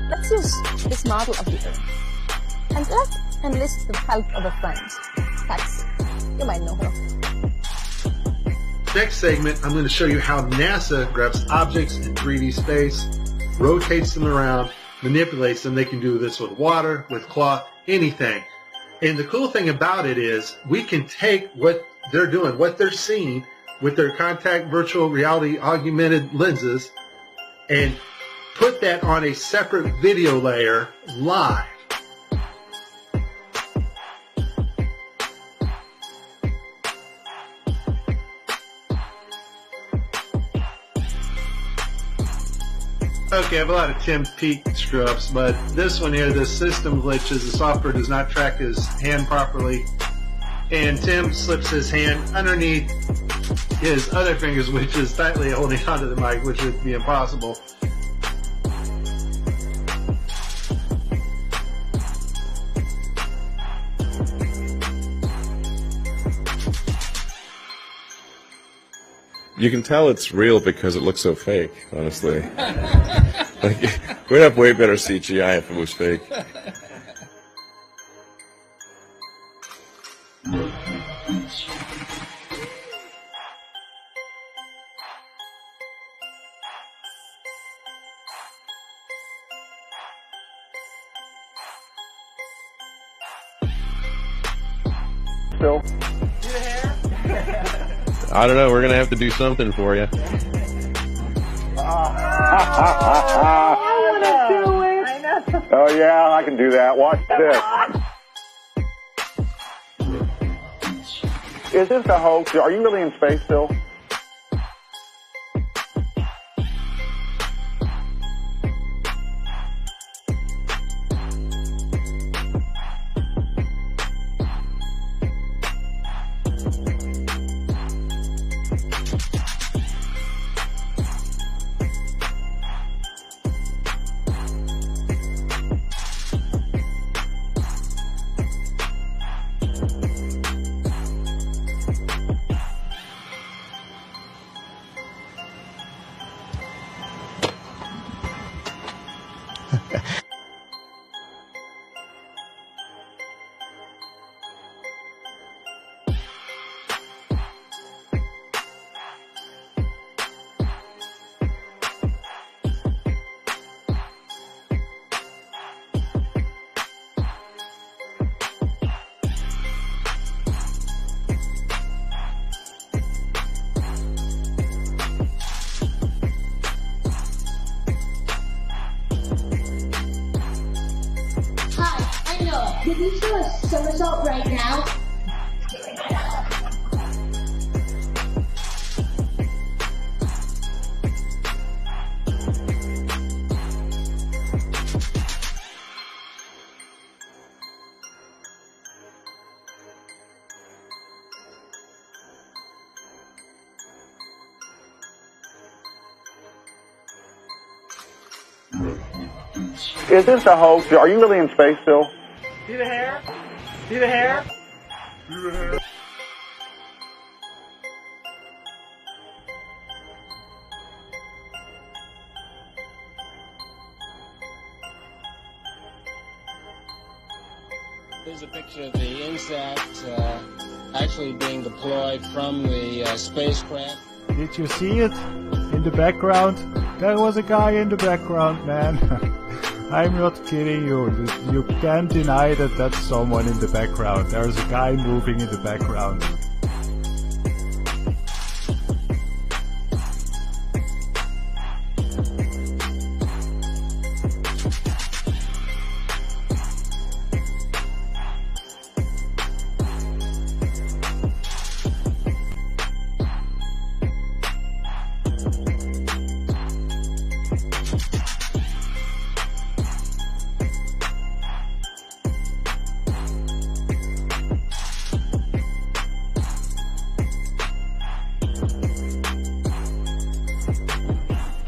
Let's use this model of the Earth. And let's enlist the help of a friend. Patsy. You might know her. Next segment, I'm going to show you how NASA grabs objects in 3D space, rotates them around, manipulates them. They can do this with water, with cloth, anything. And the cool thing about it is we can take what they're doing, what they're seeing with their contact virtual reality augmented lenses, and put that on a separate video layer live. Okay, I have a lot of Tim Peake screw-ups, but this one here, the system glitches, the software does not track his hand properly, and Tim slips his hand underneath his other fingers, which is tightly holding onto the mic, which would be impossible. You can tell it's real because it looks so fake, honestly. Like, we'd have way better CGI if it was fake. Phil? Do the hair? I don't know, we're gonna have to do something for you. I want to do it. I know. Oh yeah, I can do that. Watch this. Is this a hoax? Are you really in space still? Can you do a somersault right now? Is this a hoax? Are you really in space still? See the hair? See the hair? See the hair? Here's a picture of the insect actually being deployed from the spacecraft. Did you see it in the background? There was a guy in the background, man. I'm not kidding you. You can't deny that that's someone in the background. There's a guy moving in the background.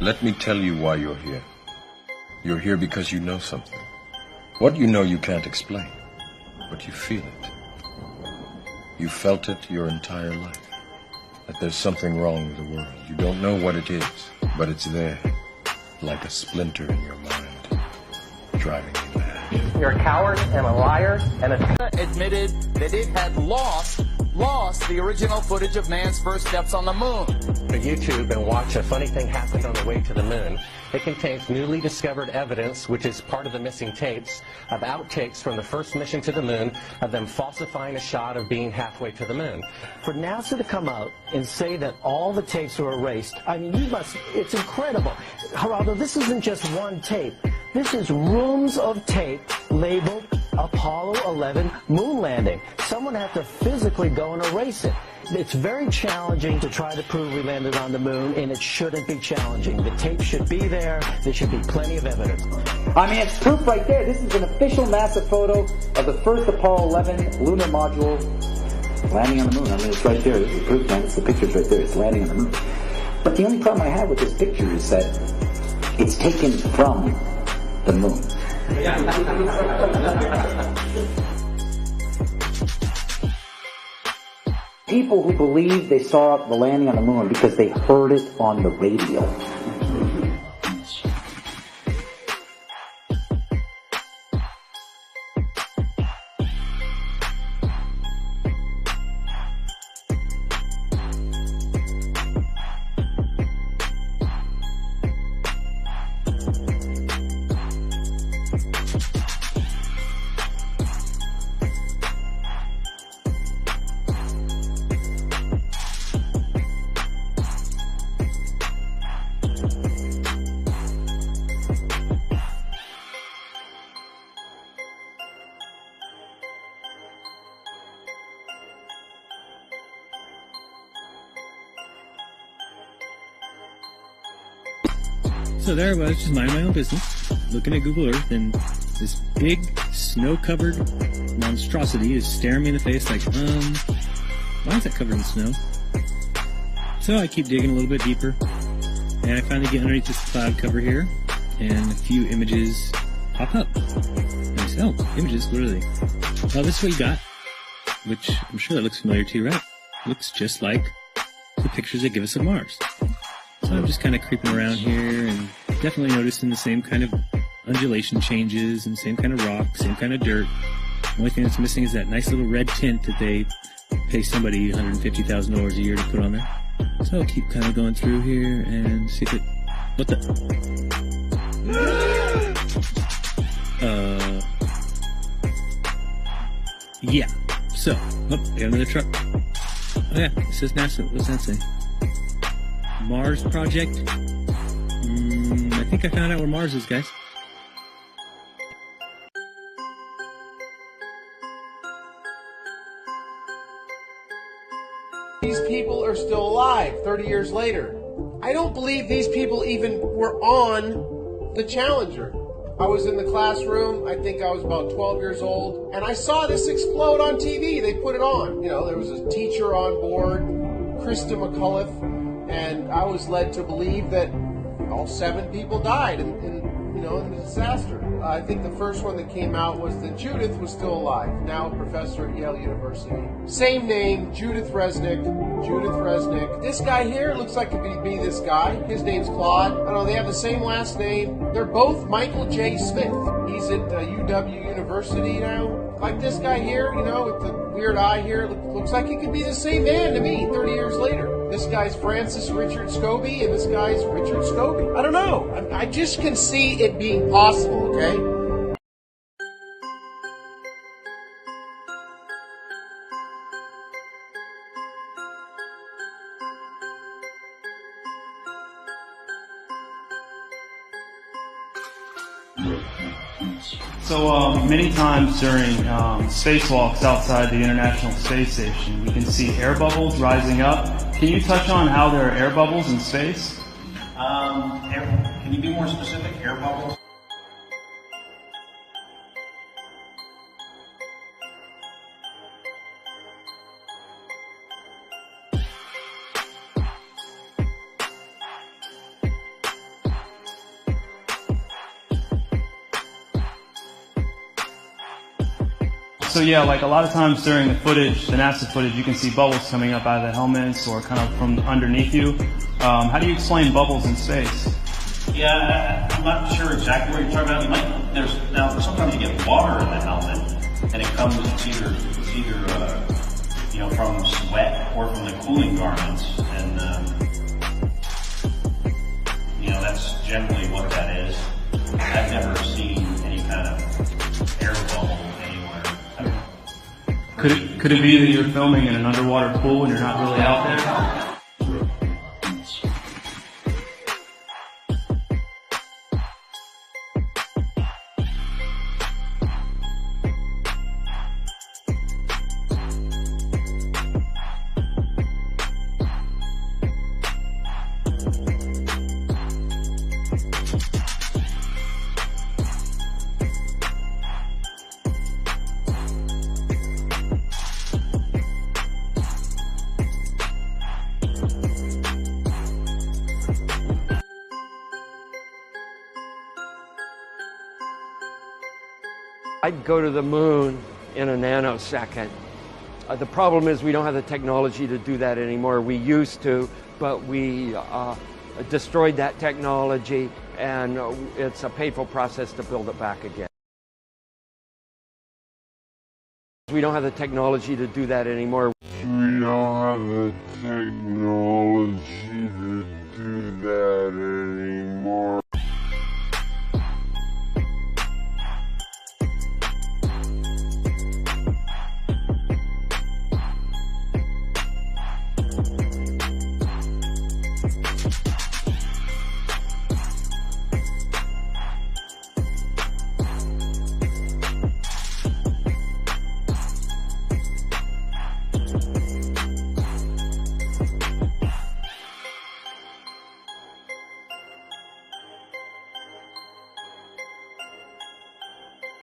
Let me tell you why you're here. You're here because you know something. What you know you can't explain, but you feel it. You felt it your entire life, that there's something wrong with the world. You don't know what it is, but it's there, like a splinter in your mind. driving me mad. You're a coward and a liar and a... admitted that it had lost the original footage of man's first steps on the moon. Go to YouTube and watch A Funny Thing Happened on the Way to the Moon. It contains newly discovered evidence, which is part of the missing tapes, of outtakes from the first mission to the moon, of them falsifying a shot of being halfway to the moon. For NASA to come out and say that all the tapes were erased, I mean, it's incredible. Geraldo, this isn't just one tape. This is rooms of tape labeled Apollo 11 moon landing. Someone had to physically go and erase it. It's very challenging to try to prove we landed on the moon, and it shouldn't be challenging. The tape should be there. There should be plenty of evidence. I mean, it's proof right there. This is an official NASA photo of the first Apollo 11 lunar module landing on the moon. I mean, it's right there. This is proof, man. It's the picture's right there. It's landing on the moon. But the only problem I have with this picture is that it's taken from the moon. People who believe they saw the landing on the moon because they heard it on the radio. So there I was, just minding my own business, looking at Google Earth, and this big, snow-covered monstrosity is staring me in the face like, why is that covered in snow? So I keep digging a little bit deeper, and I finally get underneath this cloud cover here, and a few images pop up. And I say, oh, images, what are they? Well, this is what you got, which I'm sure that looks familiar to you, right? Looks just like the pictures they give us of Mars. So I'm just kind of creeping around here and definitely noticing the same kind of undulation changes and same kind of rock, same kind of dirt. The only thing that's missing is that nice little red tint that they pay somebody $150,000 a year to put on there. So I'll keep kind of going through here and see if it... What the... Yeah. So, I got another truck. Oh yeah, it says NASA. What does that say? Mars Project? I think I found out where Mars is, guys. These people are still alive 30 years later. I don't believe these people even were on the Challenger. I was in the classroom, I think I was about 12 years old, and I saw this explode on TV. They put it on. You know, there was a teacher on board, Krista McCullough, and I was led to believe that all 7 people died in the disaster. I think the first one that came out was that Judith was still alive, now a professor at Yale University. Same name, Judith Resnick. This guy here looks like it could be this guy. His name's Claude. I don't know, they have the same last name. They're both Michael J. Smith. He's at UW University now. Like this guy here, you know, with the weird eye here, looks like he could be the same man to me 30 years later. This guy's Francis Richard Scobie, and this guy's Richard Scobie. I don't know. I just can see it being possible, okay? So many times during spacewalks outside the International Space Station, we can see air bubbles rising up. Can you touch on how there are air bubbles in space? Can you be more specific? Air bubbles? So yeah, like a lot of times during the footage, the NASA footage, you can see bubbles coming up out of the helmets or kind of from underneath you. How do you explain bubbles in space? Yeah, I'm not sure exactly what you're talking about. You might, now sometimes you get water in the helmet, and it comes, it's either you know, from sweat or from the cooling garments, and you know, that's generally what that is. I've never seen any kind of air bubble anywhere. Could it be that you're filming in an underwater pool and you're not really out there? I'd go to the moon in a nanosecond. The problem is we don't have the technology to do that anymore. We used to, but we destroyed that technology, and it's a painful process to build it back again. We don't have the technology to do that anymore. We don't have the technology to do that anymore.